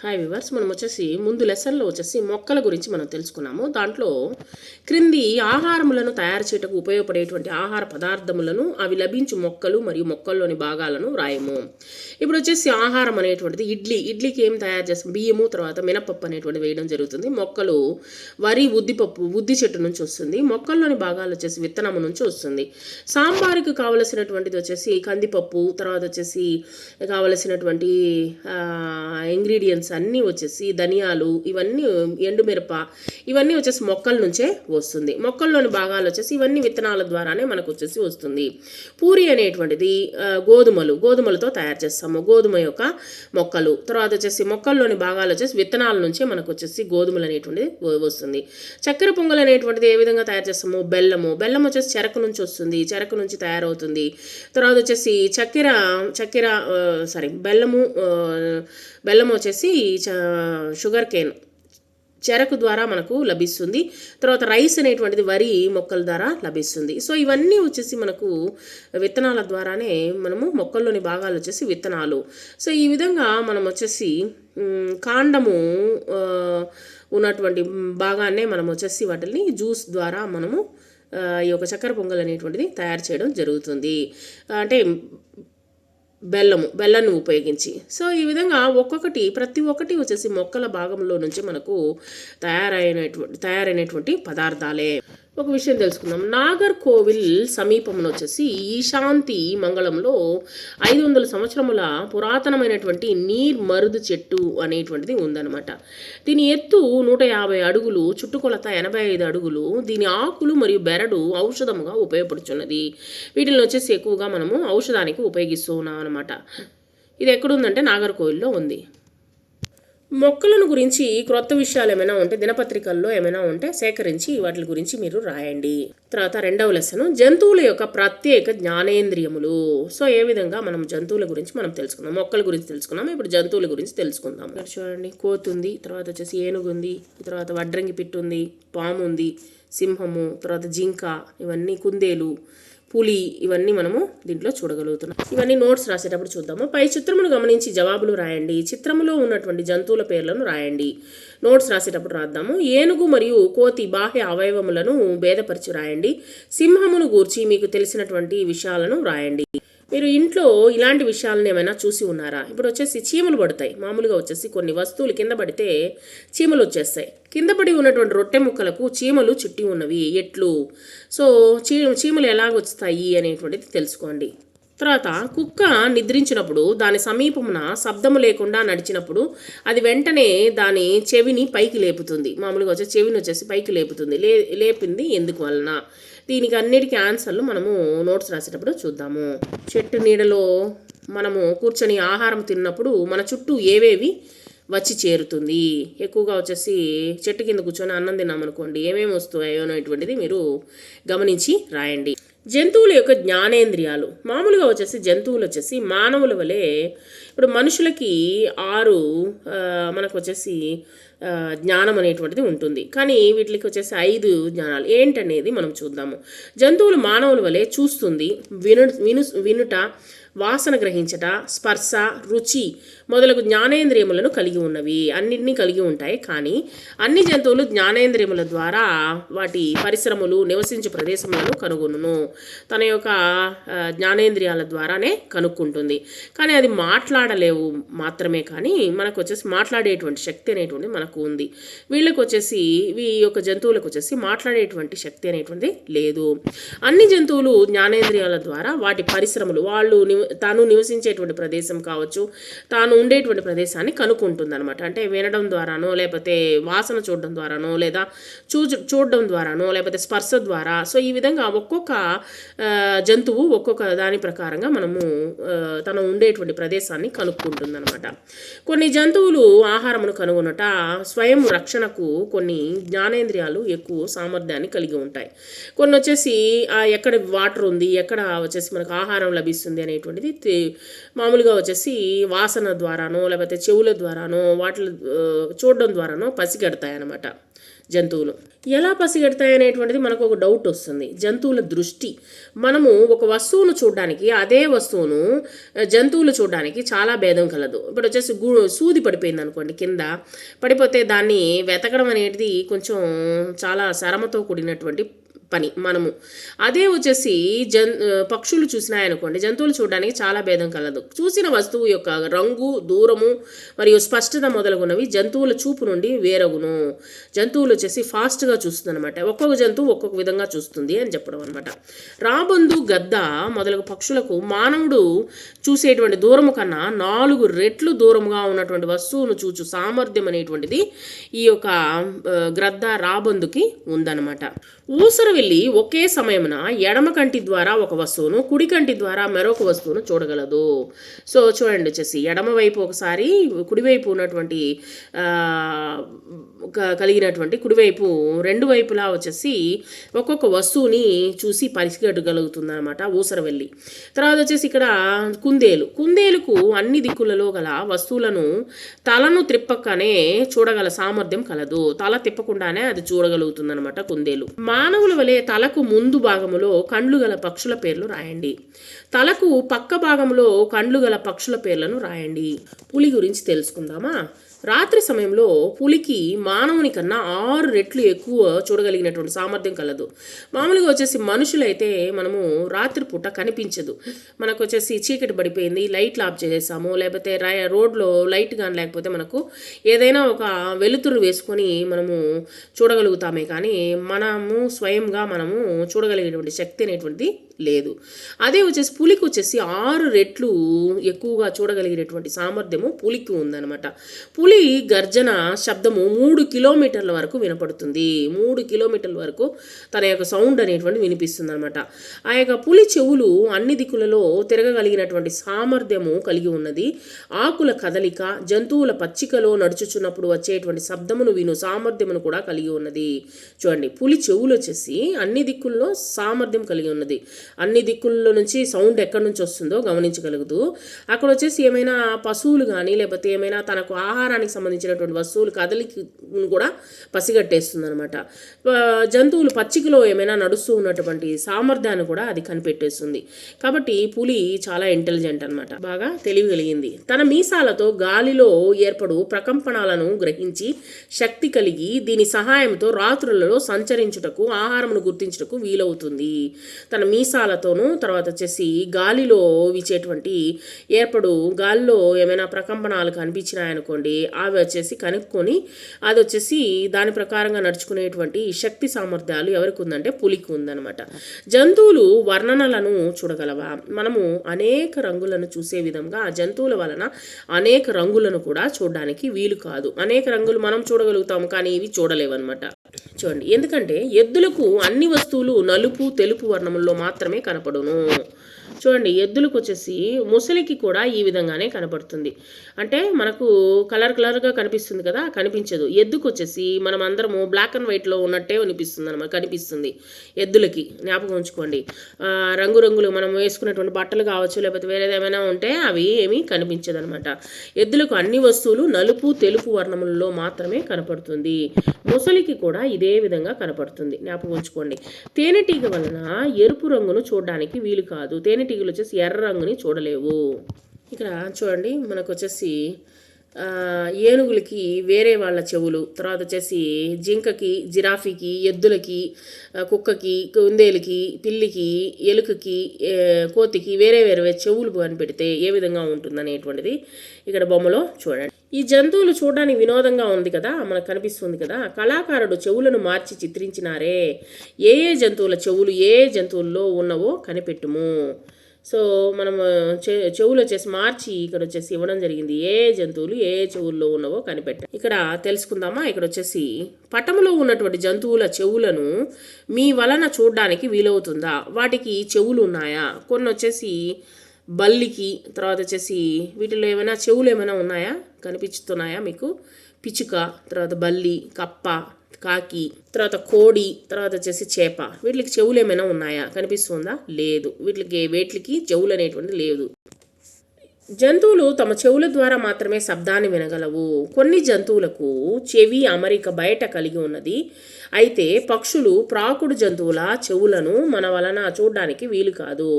Hi viewers, మనం వచ్చేసి ముందు లెసన్లో వచ్చేసి మొక్కల గురించి మనం తెలుసుకున్నాము. దాంట్లో క్రింది ఆహారములను తయారు చేయటకు ఉపయోగపడేటువంటి ఆహార పదార్థములను అవి లభించు మొక్కలు మరియు మొక్కల్లోని భాగాలను రాయము. ఇప్పుడు వచ్చేసి ఆహారం అనేటువంటిది ఇడ్లీకి ఏం తయారు చేస్తాం? బియ్యము, తర్వాత మినపప్పు అనేటువంటి వేయడం జరుగుతుంది. మొక్కలు వరి, ఉద్ది చెట్టు నుంచి వస్తుంది. మొక్కల్లోని భాగాలు వచ్చేసి విత్తనము నుంచి వస్తుంది. సాంబారుకి కావలసినటువంటిది వచ్చేసి కందిపప్పు, తర్వాత వచ్చేసి కావలసినటువంటి ఇంగ్రీడియంట్స్ అన్నీ వచ్చేసి ధనియాలు, ఇవన్నీ ఎండుమిరప, ఇవన్నీ వచ్చేసి మొక్కల నుంచే వస్తుంది. మొక్కల్లోని భాగాలు వచ్చేసి ఇవన్నీ విత్తనాల ద్వారానే మనకు వచ్చేసి వస్తుంది. పూరి అనేటువంటిది గోధుమలతో తయారు చేస్తాము. గోధుమ యొక్క మొక్కలు, తర్వాత వచ్చేసి మొక్కల్లోని భాగాలు వచ్చేసి విత్తనాల నుంచే మనకు వచ్చేసి గోధుమలు అనేటువంటిది వస్తుంది. చక్కెర పొంగల్ అనేటువంటిది ఏ విధంగా తయారు చేస్తాము? బెల్లం వచ్చేసి చెరకు నుంచి వస్తుంది, చెరకు నుంచి తయారవుతుంది. తర్వాత వచ్చేసి బెల్లం వచ్చేసి షుగర్ కేన్, చెరకు ద్వారా మనకు లభిస్తుంది. తర్వాత రైస్ అనేటువంటిది వరి మొక్కల ద్వారా లభిస్తుంది. సో ఇవన్నీ వచ్చేసి మనకు విత్తనాల ద్వారానే మనము మొక్కల్లోని భాగాలు వచ్చేసి విత్తనాలు. సో ఈ విధంగా మనం వచ్చేసి కాండము ఉన్నటువంటి భాగాన్నే మనం వచ్చేసి వాటిని జ్యూస్ ద్వారా మనము ఈ యొక్క చక్కెర పొంగల్ అనేటువంటిది తయారు చేయడం జరుగుతుంది. అంటే బెల్లాన్ని ఉపయోగించి. సో ఈ విధంగా ప్రతి ఒక్కటి వచ్చేసి మొక్కల భాగంలో నుంచి మనకు తయారైనటువంటి పదార్థాలే. ఒక విషయం తెలుసుకుందాం. నాగర్కోవిల్ సమీపంలో వచ్చేసి ఈశాంతి మంగళంలో 500 సంవత్సరముల పురాతనమైనటువంటి నీర్ మరుదు చెట్టు అనేటువంటిది ఉందన్నమాట. దీని ఎత్తు 150 అడుగులు, చుట్టుకొలత 85 అడుగులు. దీని ఆకులు మరియు బెరడు ఔషధముగా ఉపయోగపడుచున్నది. వీటిని వచ్చేసి ఎక్కువగా మనము ఔషధానికి ఉపయోగిస్తూ ఉన్నాం అనమాట. ఇది ఎక్కడుందంటే నాగర్కోవిల్లో ఉంది. మొక్కలను గురించి క్రొత్త విషయాలు ఏమైనా ఉంటే దినపత్రికల్లో ఏమైనా ఉంటే సేకరించి వాటి గురించి మీరు రాయండి. తర్వాత రెండవ లెసన్ జంతువుల యొక్క ప్రత్యేక జ్ఞానేంద్రియములు. సో ఏ విధంగా మనం జంతువుల గురించి మనం తెలుసుకుందాం. మొక్కల గురించి తెలుసుకున్నాం, ఇప్పుడు జంతువుల గురించి తెలుసుకుందాం. చూడండి, కోతి ఉంది, తర్వాత వచ్చేసి ఏనుగు ఉంది, తర్వాత వడ్రంగి పిట్టు ఉంది, పాము ఉంది, సింహము, తర్వాత జింక, ఇవన్నీ కుందేలు, పులి, ఇవన్నీ మనము దీంట్లో చూడగలుగుతున్నాం. ఇవన్నీ నోట్స్ రాసేటప్పుడు చూద్దాము. పై చిత్రమును గమనించి జవాబులు రాయండి. చిత్రములో ఉన్నటువంటి జంతువుల పేర్లను రాయండి. నోట్స్ రాసేటప్పుడు రాద్దాము. ఏనుగు మరియు కోతి బాహ్య అవయవములను భేదపరిచి రాయండి. సింహమును గూర్చి మీకు తెలిసినటువంటి విషయాలను రాయండి. మీరు ఇంట్లో ఇలాంటి విషయాలను ఏమైనా చూసి ఉన్నారా? ఇప్పుడు వచ్చేసి చీమలు పడతాయి. మామూలుగా వచ్చేసి కొన్ని వస్తువులు కింద పడితే చీమలు వచ్చేస్తాయి. కింద పడి ఉన్నటువంటి రొట్టె ముక్కలకు చీమలు చుట్టి ఉన్నవి ఎట్లు. సో చీమలు ఎలాగొస్తాయి అనేటువంటిది తెలుసుకోండి. తర్వాత కుక్క నిద్రించినప్పుడు దాని సమీపమున శబ్దము లేకుండా నడిచినప్పుడు అది వెంటనే దాని చెవిని పైకి లేపుతుంది. మామూలుగా వచ్చేసి చెవిని వచ్చేసి పైకి లేపుతుంది. లేపింది ఎందుకు వలన? దీనికి అన్నిటికీ ఆన్సర్లు మనము నోట్స్ రాసేటప్పుడు చూద్దాము. చెట్టు నీడలో మనము కూర్చొని ఆహారం తిన్నప్పుడు మన చుట్టూ ఏవేవి వచ్చి చేరుతుంది? ఎక్కువగా వచ్చేసి చెట్టు కింద కూర్చొని అన్నం తిన్నామనుకోండి, ఏమేమి వస్తాయో అనేటువంటిది మీరు గమనించి రాయండి. జంతువుల యొక్క జ్ఞానేంద్రియాలు. మామూలుగా వచ్చేసి జంతువులు వచ్చేసి మానవుల వలె ఇప్పుడు మనుషులకి 6 మనకు వచ్చేసి జ్ఞానం అనేటువంటిది ఉంటుంది. కానీ వీటికి వచ్చేసి 5 జ్ఞానాలు ఏంటనేది మనం చూద్దాము. జంతువులు మానవుల వలె చూస్తుంది, వినుట, వాసన గ్రహించట, స్పర్శ, రుచి మొదలగు జ్ఞానేంద్రియములను కలిగి ఉన్నవి. అన్నింటినీ కలిగి ఉంటాయి. కానీ అన్ని జంతువులు జ్ఞానేంద్రియముల ద్వారా వాటి పరిశ్రమలు, నివసించే ప్రదేశములను కనుగొనును. తన యొక్క జ్ఞానేంద్రియాల ద్వారానే కనుక్కుంటుంది. కానీ అది మాట్లాడలేవు మాత్రమే. కానీ మనకు వచ్చేసి మాట్లాడేటువంటి శక్తి అనేటువంటి మనకు ఉంది. వీళ్ళకి వచ్చేసి ఈ యొక్క జంతువులకు వచ్చేసి మాట్లాడేటువంటి శక్తి అనేటువంటిది లేదు. అన్ని జంతువులు జ్ఞానేంద్రియాల ద్వారా వాటి పరిశ్రమలు, తాను నివసించేటువంటి ప్రదేశం కావచ్చు, తాను ఉండేటువంటి ప్రదేశాన్ని కనుక్కుంటుంది అనమాట. అంటే వినడం ద్వారానో, లేకపోతే వాసన చూడడం ద్వారానో, లేదా చూడడం ద్వారానో, లేకపోతే స్పర్శ ద్వారా. సో ఈ విధంగా ఒక్కొక్క జంతువు ఒక్కొక్క దాని ప్రకారంగా మనము తను ఉండేటువంటి ప్రదేశాన్ని కనుక్కుంటుంది అనమాట. కొన్ని జంతువులు ఆహారమును కనుగొనట, స్వయం రక్షణకు కొన్ని జ్ఞానేంద్రియాలు ఎక్కువ సామర్థ్యాన్ని కలిగి ఉంటాయి. కొన్ని వచ్చేసి ఎక్కడ వాటర్ ఉంది, ఎక్కడ వచ్చేసి మనకు ఆహారం లభిస్తుంది అనేటువంటిది మామూలుగా వచ్చేసి వాసన ద్వారానో, లేకపోతే చెవుల ద్వారానో, వాటి చూడడం ద్వారానో పసిగడతాయి అన్నమాట జంతువులు. ఎలా పసిగడతాయి అనేటువంటిది మనకు ఒక డౌట్ వస్తుంది. జంతువుల దృష్టి, మనము ఒక వస్తువును చూడడానికి అదే వస్తువును జంతువులు చూడడానికి చాలా భేదం కలదు. ఇప్పుడు వచ్చేసి సూది పడిపోయింది అనుకోండి, కింద పడిపోతే దాన్ని వెతకడం అనేది కొంచెం చాలా శ్రమతో కూడినటువంటి పని. మనము అదే వచ్చేసి పక్షులు చూసినాయనుకోండి, జంతువులు చూడడానికి చాలా భేదం కలదు. చూసిన వస్తువు యొక్క రంగు, దూరము మరియు స్పష్టత మొదలగునవి జంతువుల చూపు నుండి వేరగును. జంతువులు వచ్చేసి ఫాస్ట్గా చూస్తుంది అనమాట. ఒక్కొక్క జంతువు ఒక్కొక్క విధంగా చూస్తుంది అని చెప్పడం అనమాట. రాబందు, గద్ద మొదలగు పక్షులకు మానవుడు చూసేటువంటి దూరము కన్నా 4 రెట్లు దూరముగా ఉన్నటువంటి వస్తువును చూచు సామర్థ్యం అనేటువంటిది ఈ యొక్క గ్రద్ద, రాబందుకి ఉందన్నమాట. ఊసరవెల్లి ఒకే సమయమున ఎడమ కంటి ద్వారా ఒక వస్తువును, కుడి కంటి ద్వారా మరొక వస్తువును చూడగలదు. సో చూడండి, వచ్చేసి ఎడమ వైపు ఒకసారి, కుడివైపు ఉన్నటువంటి కలిగినటువంటి కుడివైపు 2 వైపులా వచ్చేసి ఒక్కొక్క వస్తువుని చూసి పరిగెట్టగలుగుతుంది అనమాట ఊసరవెల్లి. తర్వాత వచ్చేసి ఇక్కడ కుందేలుకు అన్ని దిక్కులలో గల వస్తువులను తలను త్రిప్పకనే చూడగల సామర్థ్యం కలదు. తల తిప్పకుండానే అది చూడగలుగుతుంది అనమాట కుందేలు. మానవుల వలె తలకు ముందు భాగములో కండ్లు గల పక్షుల పేర్లు రాయండి. తలకు పక్క భాగంలో కండ్లు గల పక్షుల పేర్లను రాయండి. పులి గురించి తెలుసుకుందామా. రాత్రి సమయంలో పులికి మానవుని కన్నా 6 రెట్లు ఎక్కువ చూడగలిగినటువంటి సామర్థ్యం కలదు. మామూలుగా వచ్చేసి మనుషులైతే మనము రాత్రిపూట కనిపించదు. మనకు వచ్చేసి చీకటి పడిపోయింది, లైట్లు ఆఫ్ చేసేసాము, లేకపోతే రోడ్లో లైట్ కానీ లేకపోతే మనకు ఏదైనా ఒక వెలుతురు వేసుకొని మనము చూడగలుగుతామే, కానీ మనము స్వయంగా మనము చూడగలిగేటువంటి శక్తి అనేటువంటిది లేదు. అదే వచ్చేసి పులికి వచ్చేసి 6 రెట్లు ఎక్కువగా చూడగలిగేటువంటి సామర్థ్యము పులికి ఉందన్నమాట. పులి గర్జన శబ్దము 3 కిలోమీటర్ల వరకు వినపడుతుంది. 3 కిలోమీటర్ల వరకు తన యొక్క సౌండ్ అనేటువంటి వినిపిస్తుంది అనమాట. ఆ యొక్క పులి చెవులు అన్ని దిక్కులలో తిరగగలిగినటువంటి సామర్థ్యము కలిగి ఉన్నది. ఆకుల కదలిక, జంతువుల పచ్చికలో నడుచుచున్నప్పుడు వచ్చేటువంటి శబ్దమును విను సామర్థ్యమును కూడా కలిగి ఉన్నది. చూడండి, పులి చెవులు వచ్చేసి అన్ని దిక్కుల్లో సామర్థ్యం కలిగి ఉన్నది. అన్ని దిక్కుల్లో నుంచి సౌండ్ ఎక్కడి నుంచి వస్తుందో గమనించగలుగుతూ, అక్కడ వచ్చేసి ఏమైనా పశువులు కానీ లేకపోతే ఏమైనా తనకు ఆహారానికి సంబంధించినటువంటి వస్తువులు కదలికను కూడా పసిగట్టేస్తుంది అనమాట. జంతువులు పచ్చికలో ఏమైనా నడుస్తూ ఉన్నటువంటి సామర్థ్యాన్ని కూడా అది కనిపెట్టేస్తుంది. కాబట్టి పులి చాలా ఇంటెలిజెంట్ అనమాట, బాగా తెలివి కలిగింది. తన మీసాలతో గాలిలో ఏర్పడు ప్రకంపనాలను గ్రహించి శక్తి కలిగి దీని సహాయంతో రాత్రులలో సంచరించుటకు, ఆహారమును గుర్తించుటకు వీలవుతుంది. తన మీసాలతోనూ తర్వాత వచ్చేసి గాలిలో వీచేటువంటి గాలిలో ఏమైనా ప్రకంపనాలు కనిపించినాయనుకోండి, అవి వచ్చేసి కనుక్కొని అది వచ్చేసి దాని ప్రకారంగా నడుచుకునేటువంటి శక్తి సామర్థ్యాలు ఎవరికి ఉందంటే పులికి ఉందన్నమాట. జంతువులు వర్ణనలను చూడగలవా? మనము అనేక రంగులను చూసే విధంగా ఆ జంతువుల వలన అనేక రంగులను కూడా చూడడానికి వీలు కాదు. అనేక రంగులు మనం చూడగలుగుతాము, కానీ ఇవి చూడలేవన్నమాట. చూడండి, ఎందుకంటే ఎద్దులకు అన్ని వస్తువులు నలుపు, తెలుపు వర్ణముల్లో మాత్రమే కనపడును. చూడండి, ఎద్దులకు వచ్చేసి ముసలికి కూడా ఈ విధంగానే కనపడుతుంది. అంటే మనకు కలర్గా కనిపిస్తుంది కదా, కనిపించదు. ఎద్దుకు వచ్చేసి మనం అందరము బ్లాక్ అండ్ వైట్లో ఉన్నట్టే కనిపిస్తుంది ఎద్దులకి. జ్ఞాపకం ఉంచుకోండి, రంగురంగులు మనం వేసుకున్నటువంటి బట్టలు కావచ్చు, లేకపోతే వేరేది ఏమైనా ఉంటే అవి ఏమీ కనిపించదు అనమాట. ఎద్దులకు అన్ని వస్తువులు నలుపు, తెలుపు వర్ణములలో మాత్రమే కనపడుతుంది. ముసలికి కూడా ఇదే విధంగా కనపడుతుంది, జ్ఞాపకం ఉంచుకోండి. తేనెటీగ వలన ఎరుపు రంగును చూడడానికి వీలు కాదు. తేనెటీగలు వచ్చేసి ఎర్ర రంగుని చూడలేవు. ఇక్కడ చూడండి, మనకు వచ్చేసి ఏనుగులకి వేరే వాళ్ళ చెవులు, తర్వాత వచ్చేసి జింకకి, జిరాఫీకి, ఎద్దులకి, కుక్కకి, కుందేలుకి, పిల్లికి, ఎలుకకి, కోతికి వేరే వేరే చెవులు కనిపెడితే ఏ విధంగా ఉంటుందనేటువంటిది ఇక్కడ బొమ్మలో చూడండి. ఈ జంతువులు చూడడానికి వినోదంగా ఉంది కదా, మనకు కనిపిస్తుంది కదా. కళాకారుడు చెవులను మార్చి చిత్రించినారే. ఏ జంతువుల చెవులు ఏ జంతువుల్లో ఉన్నవో కనిపెట్టుము. సో మనం చెవులు వచ్చేసి మార్చి ఇక్కడ వచ్చేసి ఇవ్వడం జరిగింది. ఏ జంతువులు ఏ చెవుల్లో ఉన్నవో కనిపెట్ట. ఇక్కడ తెలుసుకుందామా. ఇక్కడ వచ్చేసి పటములో ఉన్నటువంటి జంతువుల చెవులను మీ వలన చూడడానికి వీలవుతుందా? వాటికి చెవులు ఉన్నాయా? కొన్ని వచ్చేసి బల్లికి, తర్వాత వచ్చేసి వీటిలో ఏమైనా చెవులు ఏమైనా ఉన్నాయా, కనిపిస్తున్నాయా మీకు? పిచ్చుక, తర్వాత బల్లి, కప్ప, కాకి, తర్వాత కోడి, తర్వాత వచ్చేసి చేప, వీటికి చెవులు ఏమైనా ఉన్నాయా, కనిపిస్తుందా? లేదు. వేటికి చెవులు అనేటువంటి లేదు. జంతువులు తమ చెవుల ద్వారా మాత్రమే శబ్దాన్ని వినగలవు. కొన్ని జంతువులకు చెవి అమరిక బయట కలిగి ఉన్నది. అయితే పక్షులు, ప్రాకుడు జంతువుల చెవులను మన వలన చూడడానికి వీలు కాదు.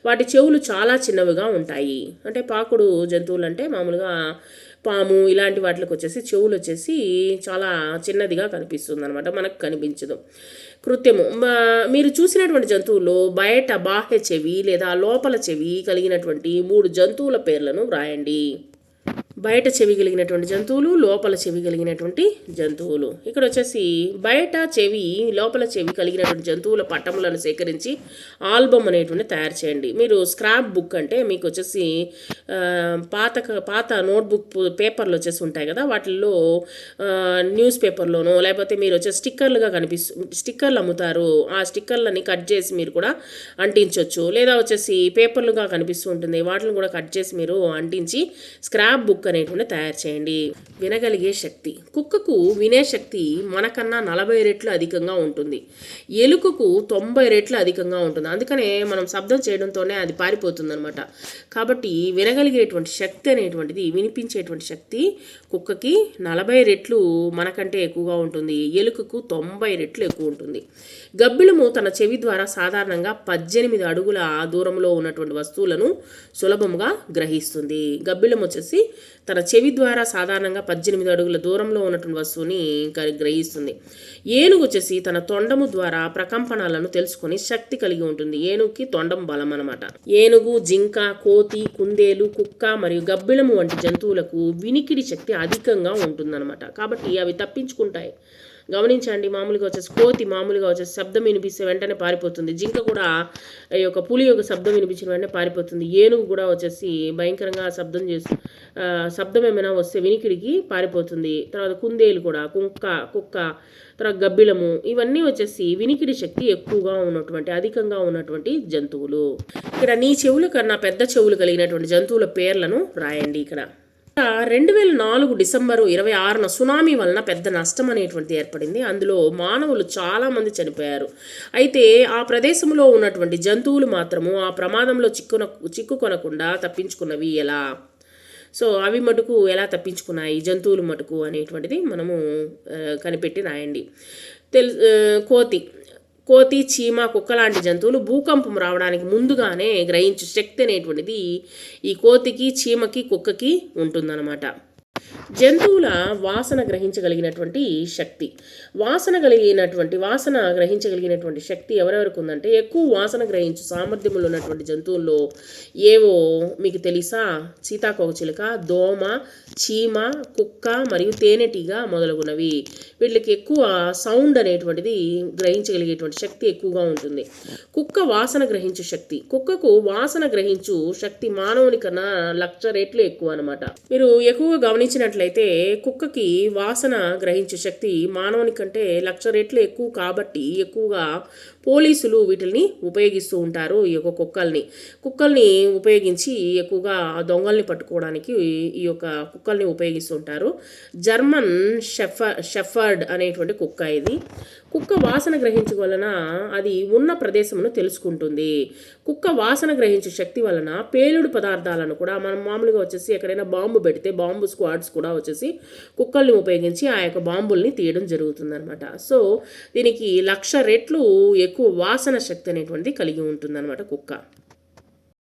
వాటి చెవులు చాలా చిన్నవిగా ఉంటాయి. అంటే పాకుడు జంతువులు అంటే మామూలుగా పాము ఇలాంటి వాటికి వచ్చేసి చెవులు వచ్చేసి చాలా చిన్నదిగా కనిపిస్తుంది అనమాట, మనకు కనిపించదు. కృత్యము మీరు చూసినటువంటి జంతువుల్లో బయట బాహ్య చెవి లేదా లోపల చెవి కలిగినటువంటి 3 జంతువుల పేర్లను వ్రాయండి. బయట చెవి కలిగినటువంటి జంతువులు, లోపల చెవి కలిగినటువంటి జంతువులు. ఇక్కడ వచ్చేసి బయట చెవి, లోపల చెవి కలిగినటువంటి జంతువుల పటములను సేకరించి ఆల్బమ్ అనేటువంటి తయారు చేయండి. మీరు స్క్రాప్ బుక్ అంటే మీకు వచ్చేసి పాత పాత నోట్బుక్ పేపర్లు వచ్చేసి ఉంటాయి కదా, వాటిల్లో న్యూస్ పేపర్లోనో లేకపోతే మీరు వచ్చేసి స్టిక్కర్లుగా స్టిక్కర్లు అమ్ముతారు. ఆ స్టిక్కర్లని కట్ చేసి మీరు కూడా అంటించవచ్చు. లేదా వచ్చేసి పేపర్లుగా కనిపిస్తూ ఉంటుంది, వాటిని కూడా కట్ చేసి మీరు అంటించి స్క్రాప్ బుక్ అనేటువంటి తయారు చేయండి. వినగలిగే శక్తి. కుక్కకు వినే శక్తి మనకన్నా 40 రెట్లు అధికంగా ఉంటుంది. ఎలుకకు 90 రెట్లు అధికంగా ఉంటుంది. అందుకనే మనం శబ్దం చేయడంతోనే అది పారిపోతుంది అనమాట. కాబట్టి వినగలిగేటువంటి శక్తి అనేటువంటిది, వినిపించేటువంటి శక్తి కుక్కకి 40 రెట్లు మనకంటే ఎక్కువగా ఉంటుంది. ఎలుకకు 90 రెట్లు ఎక్కువ ఉంటుంది. గబ్బిలము తన చెవి ద్వారా సాధారణంగా 18 అడుగుల దూరంలో ఉన్నటువంటి వస్తువులను సులభంగా గ్రహిస్తుంది. గబ్బిలం వచ్చేసి తన చెవి ద్వారా సాధారణంగా 18 అడుగుల దూరంలో ఉన్నటువంటి వస్తువుని గ్రహిస్తుంది. ఏనుగు వచ్చేసి తన తొండము ద్వారా ప్రకంపనాలను తెలుసుకొని శక్తి కలిగి ఉంటుంది. ఏనుగుకి తొండం బలం అనమాట. ఏనుగు, జింక, కోతి, కుందేలు, కుక్క మరియు గబ్బిలము వంటి జంతువులకు వినికిడి శక్తి అధికంగా ఉంటుందన్నమాట. కాబట్టి అవి తప్పించుకుంటాయి. గమనించండి, మామూలుగా వచ్చేసి కోతి మామూలుగా వచ్చేసి శబ్దం వినిపిస్తే వెంటనే పారిపోతుంది. జింక కూడా ఈ యొక్క పులి యొక్క శబ్దం వినిపించిన వెంటనే పారిపోతుంది. ఏనుగు కూడా వచ్చేసి భయంకరంగా శబ్దం చేసి శబ్దం ఏమైనా వస్తే వినికిడికి పారిపోతుంది. తర్వాత కుందేలు కూడా, కుక్క, తర్వాత గబ్బిలము, ఇవన్నీ వచ్చేసి వినికిడి శక్తి ఎక్కువగా ఉన్నటువంటి, అధికంగా ఉన్నటువంటి జంతువులు. ఇక్కడ నీ చెవుల కన్నా పెద్ద చెవులు కలిగినటువంటి జంతువుల పేర్లను రాయండి. ఇక్కడ 2004 డిసెంబరు 26న సునామీ వలన పెద్ద నష్టం అనేటువంటిది ఏర్పడింది. అందులో మానవులు చాలామంది చనిపోయారు. అయితే ఆ ప్రదేశంలో ఉన్నటువంటి జంతువులు మాత్రము ఆ ప్రమాదంలో చిక్కుకొనకుండా తప్పించుకున్నవి ఎలా? సో అవి మటుకు ఎలా తప్పించుకున్నాయి జంతువులు మటుకు అనేటువంటిది మనము కనిపెట్టి రాయండి. కోతి, చీమ, కుక్క లాంటి జంతువులు భూకంపం రావడానికి ముందుగానే గ్రహించే శక్తి అనేటువంటిది ఈ కోతికి, చీమకి, కుక్కకి ఉంటుందన్నమాట. జంతువుల వాసన గ్రహించగలిగినటువంటి శక్తి. వాసన గ్రహించగలిగినటువంటి శక్తి ఎవరెవరికి ఉందంటే, ఎక్కువ వాసన గ్రహించు సామర్థ్యములు ఉన్నటువంటి జంతువుల్లో ఏవో మీకు తెలుసా? సీతాకోకచిలుక, దోమ, చీమ, కుక్క మరియు తేనెటీగ మొదలగునవి. వీళ్ళకి ఎక్కువ సౌండ్ అనేటువంటిది గ్రహించగలిగేటువంటి శక్తి ఎక్కువగా ఉంటుంది. కుక్క వాసన గ్రహించు శక్తి. కుక్కకు వాసన గ్రహించు శక్తి మానవుని కన్నా 1,00,000 రెట్లు ఎక్కువ అనమాట. మీరు ఎక్కువగా గమనించినట్లయితే కుక్కకి వాసన గ్రహించే శక్తి మానవుని కంటే 1,00,000 రెట్లు ఎక్కువ. కాబట్టి ఎక్కువగా పోలీసులు వీటిని ఉపయోగిస్తూ ఉంటారు. ఈ యొక్క కుక్కల్ని ఉపయోగించి ఎక్కువగా దొంగల్ని పట్టుకోవడానికి ఈ యొక్క కుక్కల్ని ఉపయోగిస్తూ ఉంటారు. జర్మన్ షెఫర్డ్ అనేటువంటి కుక్క ఇది. కుక్క వాసన గ్రహించు వలన అది ఉన్న ప్రదేశమును తెలుసుకుంటుంది. కుక్క వాసన గ్రహించే శక్తి వలన పేలుడు పదార్థాలను కూడా, మనం మామూలుగా వచ్చేసి ఎక్కడైనా బాంబు పెడితే బాంబు స్క్వాడ్స్ కూడా వచ్చేసి కుక్కల్ని ఉపయోగించి ఆ యొక్క బాంబుల్ని తీయడం జరుగుతుంది అనమాట. సో దీనికి 1,00,000 రెట్లు ఎక్కువ వాసన శక్తి అనేటువంటిది కలిగి ఉంటుంది అనమాట కుక్క.